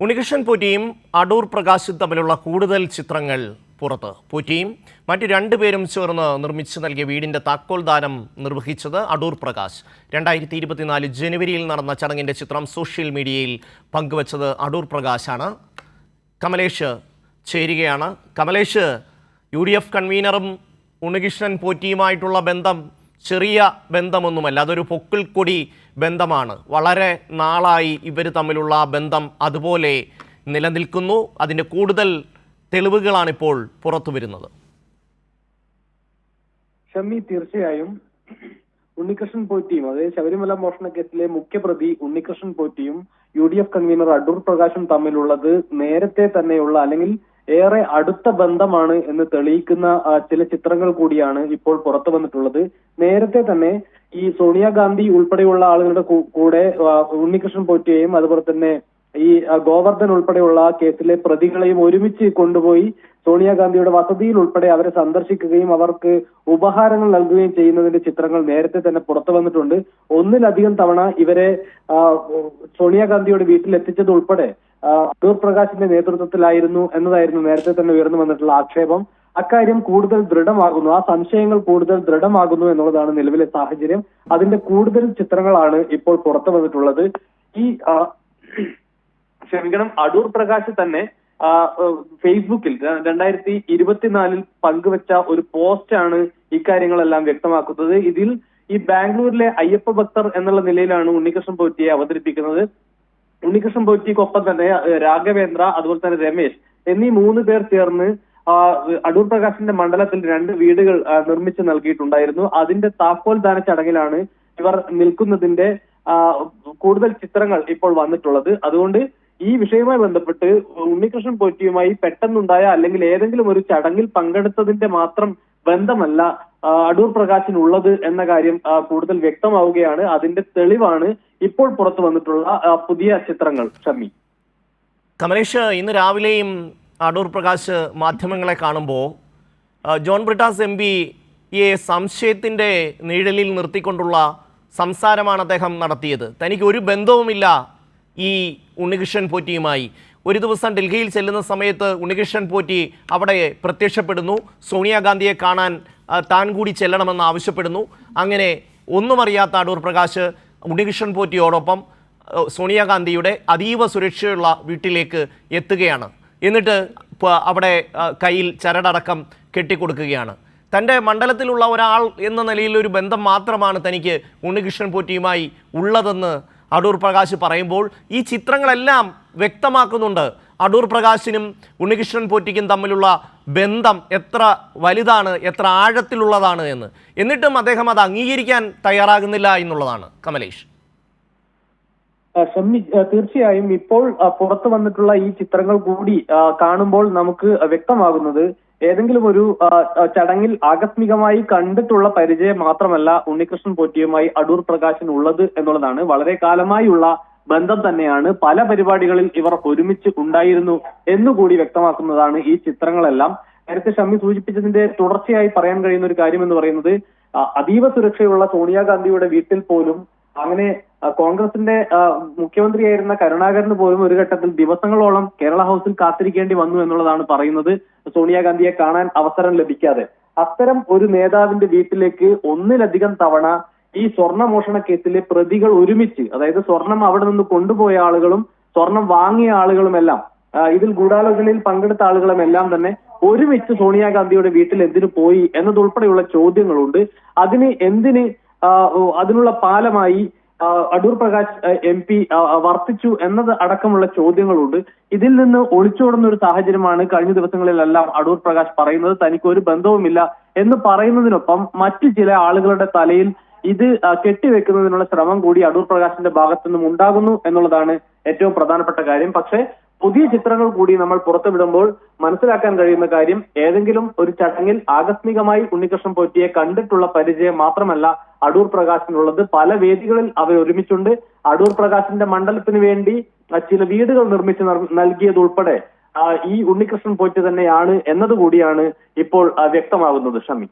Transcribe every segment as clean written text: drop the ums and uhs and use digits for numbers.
ഉണ്ണികൃഷ്ണൻ പോറ്റിയും അടൂർ പ്രകാശും തമ്മിലുള്ള കൂടുതൽ ചിത്രങ്ങൾ പുറത്ത്. പോറ്റിയും മറ്റു രണ്ടുപേരും ചേർന്ന് നിർമ്മിച്ചു നൽകിയ വീടിന്റെ താക്കോൽ ദാനം നിർവഹിച്ചത് അടൂർ പ്രകാശ്. 2024 ജനുവരിയിൽ നടന്ന ചടങ്ങിന്റെ ചിത്രം സോഷ്യൽ മീഡിയയിൽ പങ്കുവച്ചത് അടൂർ പ്രകാശാണ്. കമലേഷ് ചേരുകയാണ്. കമലേഷ്, UDF കൺവീനറും ഉണ്ണികൃഷ്ണൻ പോറ്റിയുമായിട്ടുള്ള ബന്ധം ചെറിയ ബന്ധമൊന്നുമല്ല, അതൊരു പൊക്കിൾക്കൊടി ബന്ധമാണ്. വളരെ നാളായി ഇവർ തമ്മിലുള്ള ബന്ധം അതുപോലെ നിലനിൽക്കുന്നു. അതിൻ്റെ കൂടുതൽ തെളിവുകളാണിപ്പോൾ പുറത്തു വരുന്നത്. ഷമി, തീർച്ചയായും ഉണ്ണികൃഷ്ണൻ പോറ്റിയും, അതായത് ശബരിമല മോഷണ കേസിലെ മുഖ്യപ്രതി ഉണ്ണികൃഷ്ണൻ പോറ്റിയും UDF കൺവീനർ അടൂർ പ്രകാശും തമ്മിലുള്ളത് നേരത്തെ തന്നെയുള്ള അല്ലെങ്കിൽ ഏറെ അടുത്ത ബന്ധമാണ് എന്ന് തെളിയിക്കുന്ന ചില ചിത്രങ്ങൾ കൂടിയാണ് ഇപ്പോൾ പുറത്തു വന്നിട്ടുള്ളത്. നേരത്തെ തന്നെ ഈ സോണിയാഗാന്ധി ഉൾപ്പെടെയുള്ള ആളുകളുടെ കൂടെ ഉണ്ണികൃഷ്ണൻ പോറ്റിയെയും അതുപോലെ തന്നെ ഈ ഗോവർദ്ധൻ ഉൾപ്പെടെയുള്ള കേസിലെ പ്രതികളെയും ഒരുമിച്ച് കൊണ്ടുപോയി സോണിയാഗാന്ധിയുടെ വസതിയിൽ ഉൾപ്പെടെ അവരെ സന്ദർശിക്കുകയും അവർക്ക് ഉപഹാരങ്ങൾ നൽകുകയും ചെയ്യുന്നതിന്റെ ചിത്രങ്ങൾ നേരത്തെ തന്നെ പുറത്തു വന്നിട്ടുണ്ട്. ഒന്നിലധികം തവണ ഇവരെ സോണിയാഗാന്ധിയുടെ വീട്ടിൽ എത്തിച്ചത് ഉൾപ്പെടെ അടൂർ പ്രകാശിന്റെ നേതൃത്വത്തിലായിരുന്നു എന്നതായിരുന്നു നേരത്തെ തന്നെ ഉയർന്നു വന്നിട്ടുള്ള ആക്ഷേപം. അക്കാര്യം കൂടുതൽ ദൃഢമാകുന്നു, ആ സംശയങ്ങൾ കൂടുതൽ ദൃഢമാകുന്നു എന്നുള്ളതാണ് നിലവിലെ സാഹചര്യം. അതിന്റെ കൂടുതൽ ചിത്രങ്ങളാണ് ഇപ്പോൾ പുറത്തു വന്നിട്ടുള്ളത്. ഈ അടൂർ പ്രകാശ് തന്നെ ഫേസ്ബുക്കിൽ 2024 പങ്കുവച്ച ഒരു പോസ്റ്റാണ് ഇക്കാര്യങ്ങളെല്ലാം വ്യക്തമാക്കുന്നത്. ഇതിൽ ഈ ബാംഗ്ലൂരിലെ അയ്യപ്പ ഭക്തർ എന്നുള്ള നിലയിലാണ് ഉണ്ണികൃഷ്ണൻ പോറ്റിയെ അവതരിപ്പിക്കുന്നത്. ഉണ്ണികൃഷ്ണൻ പോറ്റിക്കൊപ്പം തന്നെ രാഘവേന്ദ്ര, അതുപോലെ തന്നെ രമേശ് എന്നീ 3 പേർ ചേർന്ന് അടൂർ പ്രകാശിന്റെ മണ്ഡലത്തിൽ 2 വീടുകൾ നിർമ്മിച്ചു നൽകിയിട്ടുണ്ടായിരുന്നു. അതിന്റെ താക്കോൽ ദാന ചടങ്ങിലാണ് ഇവർ നിൽക്കുന്നതിന്റെ കൂടുതൽ ചിത്രങ്ങൾ ഇപ്പോൾ വന്നിട്ടുള്ളത്. അതുകൊണ്ട് ഈ വിഷയവുമായി ബന്ധപ്പെട്ട് ഉണ്ണികൃഷ്ണൻ പോറ്റിയുമായി പെട്ടെന്നുണ്ടായ അല്ലെങ്കിൽ ഏതെങ്കിലും ഒരു ചടങ്ങിൽ പങ്കെടുത്തതിന്റെ മാത്രം ബന്ധമല്ല അടൂർ പ്രകാശിനുള്ളത് എന്ന കാര്യം കൂടുതൽ വ്യക്തമാവുകയാണ്. അതിന്റെ തെളിവാണ് ഇപ്പോൾ പുറത്തു വന്നിട്ടുള്ള പുതിയ ചിത്രങ്ങൾ. ഷമി, കമലേഷ്, ഇന്ന് രാവിലെയും അടൂർ പ്രകാശ് മാധ്യമങ്ങളെ കാണുമ്പോൾ ജോൺ ബ്രിട്ടാസ് MPയെ സംശയത്തിൻ്റെ നിഴലിൽ നിർത്തിക്കൊണ്ടുള്ള സംസാരമാണ് അദ്ദേഹം നടത്തിയത്. തനിക്ക് ഒരു ബന്ധവുമില്ല ഈ ഉണ്ണികൃഷ്ണൻ പോറ്റിയുമായി. ഒരു ദിവസം ഡൽഹിയിൽ ചെല്ലുന്ന സമയത്ത് ഉണ്ണികൃഷ്ണൻ പോറ്റി അവിടെ പ്രത്യക്ഷപ്പെടുന്നു. സോണിയാഗാന്ധിയെ കാണാൻ താൻ കൂടി ചെല്ലണമെന്ന് ആവശ്യപ്പെടുന്നു. അങ്ങനെ ഒന്നും അറിയാത്ത അടൂർ പ്രകാശ് ഉണ്ണികൃഷ്ണൻ പോറ്റിയോടൊപ്പം സോണിയാഗാന്ധിയുടെ അതീവ സുരക്ഷയുള്ള വീട്ടിലേക്ക് എത്തുകയാണ്. എന്നിട്ട് അവിടെ കയ്യിൽ ചരടടക്കം കെട്ടിക്കൊടുക്കുകയാണ്. തൻ്റെ മണ്ഡലത്തിലുള്ള ഒരാൾ എന്ന നിലയിൽ ഒരു ബന്ധം മാത്രമാണ് തനിക്ക് ഉണ്ണികൃഷ്ണൻ പോറ്റിയുമായി ഉള്ളതെന്ന് അടൂർ പ്രകാശ് പറയുമ്പോൾ ഈ ചിത്രങ്ങളെല്ലാം വ്യക്തമാക്കുന്നുണ്ട് അടൂർ പ്രകാശിനും ഉണ്ണികൃഷ്ണൻ പോറ്റിക്കും തമ്മിലുള്ള ബന്ധം എത്ര വലുതാണ്, എത്ര ആഴത്തിലുള്ളതാണ് എന്ന്. എന്നിട്ടും അദ്ദേഹം അത് അംഗീകരിക്കാൻ തയ്യാറാകുന്നില്ല എന്നുള്ളതാണ്. കമലേഷ്, തീർച്ചയായും ഇപ്പോൾ പുറത്തു വന്നിട്ടുള്ള ഈ ചിത്രങ്ങൾ കൂടി കാണുമ്പോൾ നമുക്ക് വ്യക്തമാകുന്നത് ഏതെങ്കിലും ഒരു ചടങ്ങിൽ ആകസ്മികമായി കണ്ടിട്ടുള്ള പരിചയം മാത്രമല്ല ഉണ്ണികൃഷ്ണൻ പോറ്റിയുമായി അടൂർ പ്രകാശിന് ഉള്ളത് എന്നുള്ളതാണ്. വളരെ കാലമായുള്ള ബന്ധം തന്നെയാണ്. പല പരിപാടികളിൽ ഇവർ ഒരുമിച്ച് ഉണ്ടായിരുന്നു എന്നുകൂടി വ്യക്തമാക്കുന്നതാണ് ഈ ചിത്രങ്ങളെല്ലാം. നേരത്തെ ഷമി സൂചിപ്പിച്ചതിന്റെ തുടർച്ചയായി പറയാൻ കഴിയുന്ന ഒരു കാര്യം എന്ന് പറയുന്നത് അതീവ സുരക്ഷയുള്ള സോണിയാഗാന്ധിയുടെ വീട്ടിൽ പോലും അങ്ങനെ കോൺഗ്രസിന്റെ മുഖ്യമന്ത്രിയായിരുന്ന കരുണാകരന് പോലും ഒരു ഘട്ടത്തിൽ ദിവസങ്ങളോളം കേരള ഹൗസിൽ കാത്തിരിക്കേണ്ടി വന്നു എന്നുള്ളതാണ് പറയുന്നത്, സോണിയാഗാന്ധിയെ കാണാൻ അവസരം ലഭിക്കാതെ. അത്തരം ഒരു നേതാവിന്റെ വീട്ടിലേക്ക് ഒന്നിലധികം തവണ ഈ സ്വർണ്ണമോഷണ കേസിലെ പ്രതികൾ ഒരുമിച്ച്, അതായത് സ്വർണം അവിടെ നിന്ന് കൊണ്ടുപോയ ആളുകളും സ്വർണം വാങ്ങിയ ആളുകളുമെല്ലാം, ഇതിൽ ഗൂഢാലോചനയിൽ പങ്കെടുത്ത ആളുകളുമെല്ലാം തന്നെ ഒരുമിച്ച് സോണിയാഗാന്ധിയുടെ വീട്ടിൽ എന്തിനു പോയി എന്നതുൾപ്പെടെയുള്ള ചോദ്യങ്ങളുണ്ട്. അതിനുള്ള പാലമായി അടൂർ പ്രകാശ് MP വർത്തിച്ചു എന്നത് അടക്കമുള്ള ചോദ്യങ്ങളുണ്ട്. ഇതിൽ നിന്ന് ഒളിച്ചോടുന്ന ഒരു സാഹചര്യമാണ് കഴിഞ്ഞ ദിവസങ്ങളിലെല്ലാം അടൂർ പ്രകാശ് പറയുന്നത്. തനിക്ക് ഒരു ബന്ധവുമില്ല എന്ന് പറയുന്നതിനൊപ്പം മറ്റു ചില ആളുകളുടെ തലയിൽ ഇത് കെട്ടിവെക്കുന്നതിനുള്ള ശ്രമം കൂടി അടൂർ പ്രകാശിന്റെ ഭാഗത്തു നിന്നും ഉണ്ടാകുന്നു എന്നുള്ളതാണ് ഏറ്റവും പ്രധാനപ്പെട്ട കാര്യം. പക്ഷേ പുതിയ ചിത്രങ്ങൾ കൂടി നമ്മൾ പുറത്തുവിടുമ്പോൾ മനസ്സിലാക്കാൻ കഴിയുന്ന കാര്യം ഏതെങ്കിലും ഒരു ചടങ്ങിൽ ആകസ്മികമായി ഉണ്ണികൃഷ്ണൻ പോറ്റിയെ കണ്ടിട്ടുള്ള പരിചയം മാത്രമല്ല അടൂർ പ്രകാശിനുള്ളത്. പല വേദികളിൽ അവർ ഒരുമിച്ചുണ്ട്. അടൂർ പ്രകാശിന്റെ മണ്ഡലത്തിന് വേണ്ടി ചില വീടുകൾ നിർമ്മിച്ച് നൽകിയതുൾപ്പെടെ ഈ ഉണ്ണികൃഷ്ണൻ പോറ്റി തന്നെയാണ് എന്നതുകൂടിയാണ് ഇപ്പോൾ വ്യക്തമാകുന്നത്. ഷമി,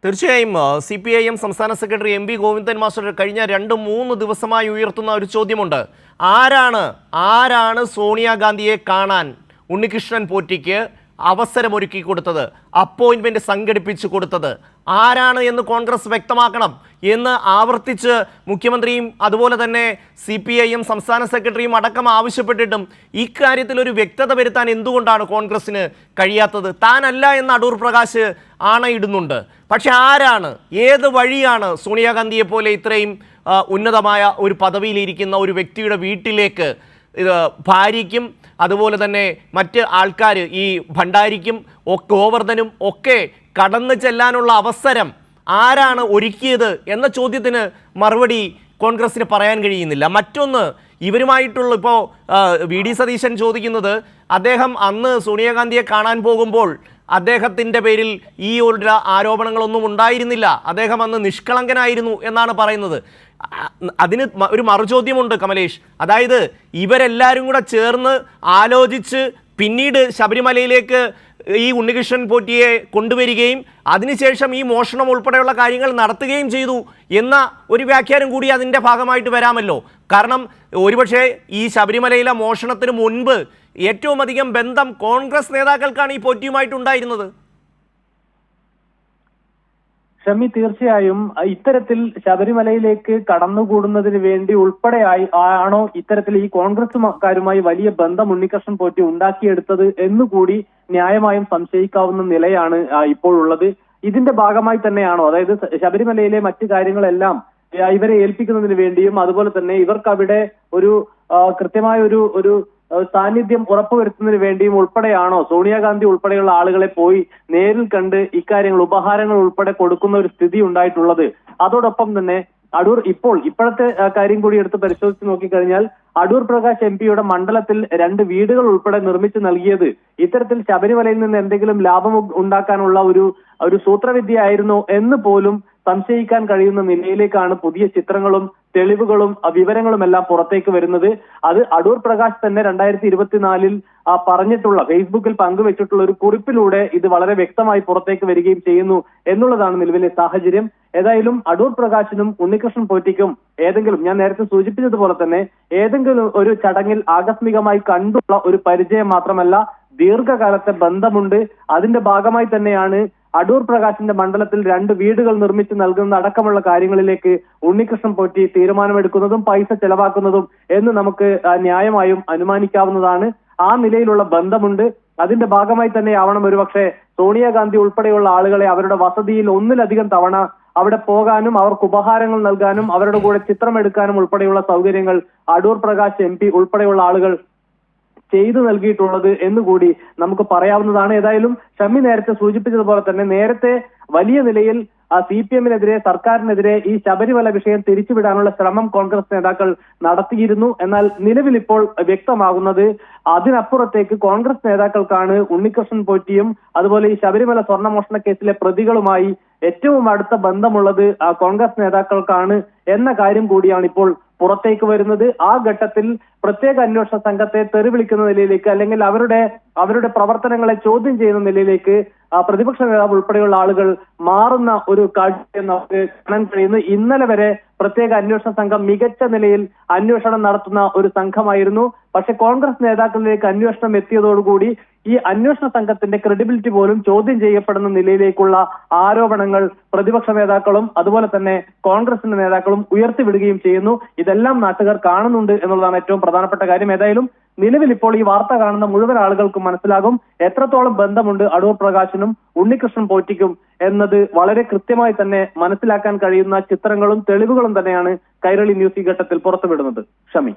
തീർച്ചയായും CPIM സംസ്ഥാന സെക്രട്ടറി MV ഗോവിന്ദൻ മാസ്റ്റർ കഴിഞ്ഞ 2-3 ദിവസമായി ഉയർത്തുന്ന ഒരു ചോദ്യമുണ്ട്. ആരാണ് സോണിയാഗാന്ധിയെ കാണാൻ ഉണ്ണികൃഷ്ണൻ പോറ്റിക്ക് അവസരമൊരുക്കി കൊടുത്തത്, അപ്പോയിൻമെന്റ് സംഘടിപ്പിച്ചു കൊടുത്തത് ആരാണ് എന്ന് കോൺഗ്രസ് വ്യക്തമാക്കണം എന്ന് ആവർത്തിച്ച് മുഖ്യമന്ത്രിയും അതുപോലെ തന്നെ CPIM സംസ്ഥാന സെക്രട്ടറിയും അടക്കം ആവശ്യപ്പെട്ടിട്ടും ഇക്കാര്യത്തിൽ ഒരു വ്യക്തത വരുത്താൻ എന്തുകൊണ്ടാണ് കോൺഗ്രസിന് കഴിയാത്തത്? താനല്ല എന്ന് അടൂർ പ്രകാശ് ആണയിടുന്നുണ്ട്. പക്ഷെ ആരാണ്, ഏത് വഴിയാണ് സോണിയാഗാന്ധിയെ പോലെ ഇത്രയും ഉന്നതമായ ഒരു പദവിയിലിരിക്കുന്ന ഒരു വ്യക്തിയുടെ വീട്ടിലേക്ക് ഭാര്യയ്ക്കും അതുപോലെ തന്നെ മറ്റ് ആൾക്കാർ ഈ ഭണ്ഡാരിക്കും ഗോവർദ്ധനും ഒക്കെ കടന്നു ചെല്ലാനുള്ള അവസരം ആരാണ് ഒരുക്കിയത് എന്ന ചോദ്യത്തിന് മറുപടി കോൺഗ്രസിന് പറയാൻ കഴിയുന്നില്ല. മറ്റൊന്ന്, ഇവരുമായിട്ടുള്ള ഇപ്പോൾ VD സതീശൻ ചോദിക്കുന്നത്, അദ്ദേഹം അന്ന് സോണിയാഗാന്ധിയെ കാണാൻ പോകുമ്പോൾ അദ്ദേഹത്തിൻ്റെ പേരിൽ ഈ ഒരു ആരോപണങ്ങളൊന്നും ഉണ്ടായിരുന്നില്ല, അദ്ദേഹം അന്ന് നിഷ്കളങ്കനായിരുന്നു എന്നാണ് പറയുന്നത്. അതിന് ഒരു മറുചോദ്യമുണ്ട് കമലേഷ്. അതായത് ഇവരെല്ലാവരും കൂടെ ചേർന്ന് ആലോചിച്ച് പിന്നീട് ശബരിമലയിലേക്ക് ഈ ഉണ്ണികൃഷ്ണൻ പോറ്റിയെ കൊണ്ടുവരികയും അതിനുശേഷം ഈ മോഷണം ഉൾപ്പെടെയുള്ള കാര്യങ്ങൾ നടത്തുകയും ചെയ്തു എന്ന ഒരു വ്യാഖ്യാനം കൂടി അതിൻ്റെ ഭാഗമായിട്ട് വരാമല്ലോ. കാരണം ഒരുപക്ഷെ ഈ ശബരിമലയിലെ മോഷണത്തിന് മുൻപ് ഏറ്റവും അധികം ബന്ധം കോൺഗ്രസ് നേതാക്കൾക്കാണ് ഈ പോറ്റിയുമായിട്ടുണ്ടായിരുന്നത്. ഷമി, തീർച്ചയായും ഇത്തരത്തിൽ ശബരിമലയിലേക്ക് കടന്നുകൂടുന്നതിന് വേണ്ടി ഉൾപ്പെടെ ആണോ ഇത്തരത്തിൽ ഈ കോൺഗ്രസുകാരുമായി വലിയ ബന്ധം ഉണ്ണികൃഷ്ണൻ പോറ്റി ഉണ്ടാക്കിയെടുത്തത് എന്നുകൂടി ന്യായമായും സംശയിക്കാവുന്ന നിലയാണ് ഇപ്പോഴുള്ളത്. ഇതിന്റെ ഭാഗമായി തന്നെയാണോ, അതായത് ശബരിമലയിലെ മറ്റു കാര്യങ്ങളെല്ലാം ഇവരെ ഏൽപ്പിക്കുന്നതിന് വേണ്ടിയും അതുപോലെ തന്നെ ഇവർക്ക് അവിടെ ഒരു കൃത്യമായ ഒരു സാന്നിധ്യം ഉറപ്പുവരുത്തുന്നതിന് വേണ്ടിയും ഉൾപ്പെടെയാണോ സോണിയാഗാന്ധി ഉൾപ്പെടെയുള്ള ആളുകളെ പോയി നേരിൽ കണ്ട് ഇക്കാര്യങ്ങൾ ഉപഹാരങ്ങൾ ഉൾപ്പെടെ കൊടുക്കുന്ന ഒരു സ്ഥിതി ഉണ്ടായിട്ടുള്ളത്? അതോടൊപ്പം തന്നെ ഇപ്പോഴത്തെ കാര്യം കൂടി എടുത്ത് പരിശോധിച്ച് നോക്കിക്കഴിഞ്ഞാൽ അടൂർ പ്രകാശ് MPയുടെ മണ്ഡലത്തിൽ 2 വീടുകൾ ഉൾപ്പെടെ നിർമ്മിച്ചു നൽകിയത് ഇത്തരത്തിൽ ശബരിമലയിൽ നിന്ന് എന്തെങ്കിലും ലാഭം ഉണ്ടാക്കാനുള്ള ഒരു സൂത്രവിദ്യ ആയിരുന്നോ എന്ന് പോലും സംശയിക്കാൻ കഴിയുന്ന നിലയിലേക്കാണ് പുതിയ ചിത്രങ്ങളും തെളിവുകളും വിവരങ്ങളും എല്ലാം പുറത്തേക്ക് വരുന്നത്. അത് അടൂർ പ്രകാശ് തന്നെ 2024 പറഞ്ഞിട്ടുള്ള ഫേസ്ബുക്കിൽ പങ്കുവെച്ചിട്ടുള്ള ഒരു കുറിപ്പിലൂടെ ഇത് വളരെ വ്യക്തമായി പുറത്തേക്ക് വരികയും ചെയ്യുന്നു എന്നുള്ളതാണ് നിലവിലെ സാഹചര്യം. ഏതായാലും അടൂർ പ്രകാശിനും ഉണ്ണികൃഷ്ണൻ പോറ്റിക്കും ഞാൻ നേരത്തെ സൂചിപ്പിച്ചതുപോലെ തന്നെ ഏതെങ്കിലും ഒരു ചടങ്ങിൽ ആകസ്മികമായി കണ്ടുള്ള ഒരു പരിചയം മാത്രമല്ല, ദീർഘകാലത്തെ ബന്ധമുണ്ട്. അതിന്റെ ഭാഗമായി തന്നെയാണ് അടൂർ പ്രകാശിന്റെ മണ്ഡലത്തിൽ 2 വീടുകൾ നിർമ്മിച്ചു നൽകുന്ന അടക്കമുള്ള കാര്യങ്ങളിലേക്ക് ഉണ്ണികൃഷ്ണൻ പോറ്റി തീരുമാനമെടുക്കുന്നതും പൈസ ചെലവാക്കുന്നതും എന്ന് നമുക്ക് ന്യായമായും അനുമാനിക്കാവുന്നതാണ്. ആ നിലയിലുള്ള ബന്ധമുണ്ട്. അതിന്റെ ഭാഗമായി തന്നെയാവണം ഒരുപക്ഷെ സോണിയാഗാന്ധി ഉൾപ്പെടെയുള്ള ആളുകളെ അവരുടെ വസതിയിൽ ഒന്നിലധികം തവണ അവിടെ പോകാനും അവർക്ക് ഉപഹാരങ്ങൾ നൽകാനും അവരുടെ കൂടെ ചിത്രമെടുക്കാനും ഉൾപ്പെടെയുള്ള സൗകര്യങ്ങൾ അടൂർ പ്രകാശ് MP ഉൾപ്പെടെയുള്ള ആളുകൾ ചെയ്തു നൽകിയിട്ടുള്ളത് എന്നുകൂടി നമുക്ക് പറയാവുന്നതാണ്. ഏതായാലും ഷമി നേരത്തെ സൂചിപ്പിച്ചതുപോലെ തന്നെ നേരത്തെ വലിയ നിലയിൽ CPM-നെതിരെ സർക്കാരിനെതിരെ ഈ ശബരിമല വിഷയം തിരിച്ചുവിടാനുള്ള ശ്രമം കോൺഗ്രസ് നേതാക്കൾ നടത്തിയിരുന്നു. എന്നാൽ നിലവിൽ ഇപ്പോൾ വ്യക്തമാകുന്നത് അതിനപ്പുറത്തേക്ക് കോൺഗ്രസ് നേതാക്കൾക്കാണ് ഉണ്ണികൃഷ്ണൻ പോറ്റിയും അതുപോലെ ഈ ശബരിമല സ്വർണ്ണമോഷണ കേസിലെ പ്രതികളുമായി ഏറ്റവും അടുത്ത ബന്ധമുള്ളത് കോൺഗ്രസ് നേതാക്കൾക്കാണ് എന്ന കാര്യം കൂടിയാണ് ഇപ്പോൾ പുറത്തേക്ക് വരുന്നത്. ആ ഘട്ടത്തിൽ പ്രത്യേക അന്വേഷണ സംഘത്തെ തെറിവിളിക്കുന്ന നിലയിലേക്ക് അല്ലെങ്കിൽ അവരുടെ പ്രവർത്തനങ്ങളെ ചോദ്യം ചെയ്യുന്ന നിലയിലേക്ക് പ്രതിപക്ഷ നേതാവ് ഉൾപ്പെടെയുള്ള ആളുകൾ മാറുന്ന ഒരു കാഴ്ച നമുക്ക് കാണാൻ കഴിയുന്നു. ഇന്നലെ വരെ പ്രത്യേക അന്വേഷണ സംഘം മികച്ച നിലയിൽ അന്വേഷണം നടത്തുന്ന ഒരു സംഘമായിരുന്നു. പക്ഷെ കോൺഗ്രസ് നേതാക്കളിലേക്ക് അന്വേഷണം എത്തിയതോടുകൂടി ഈ അന്വേഷണ സംഘത്തിന്റെ ക്രെഡിബിലിറ്റി പോലും ചോദ്യം ചെയ്യപ്പെടുന്ന നിലയിലേക്കുള്ള ആരോപണങ്ങൾ പ്രതിപക്ഷ നേതാക്കളും അതുപോലെ തന്നെ കോൺഗ്രസിന്റെ നേതാക്കളും ഉയർത്തിവിടുകയും ചെയ്യുന്നു. ഇതെല്ലാം നാട്ടുകാർ കാണുന്നുണ്ട് എന്നുള്ളതാണ് ഏറ്റവും പ്രധാനപ്പെട്ട കാര്യം. ഏതായാലും നിലവിൽ ഇപ്പോൾ ഈ വാർത്ത കാണുന്ന മുഴുവൻ ആളുകൾക്കും മനസ്സിലാകും എത്രത്തോളം ബന്ധമുണ്ട് അടൂർ പ്രകാശിനും ഉണ്ണികൃഷ്ണൻ പോറ്റിക്കും എന്നത് വളരെ കൃത്യമായി തന്നെ മനസ്സിലാക്കാൻ കഴിയുന്ന ചിത്രങ്ങളും തെളിവുകളും തന്നെയാണ് കൈരളി ന്യൂസ് ഈ ഘട്ടത്തിൽ പുറത്തുവിടുന്നത്. ഷമി.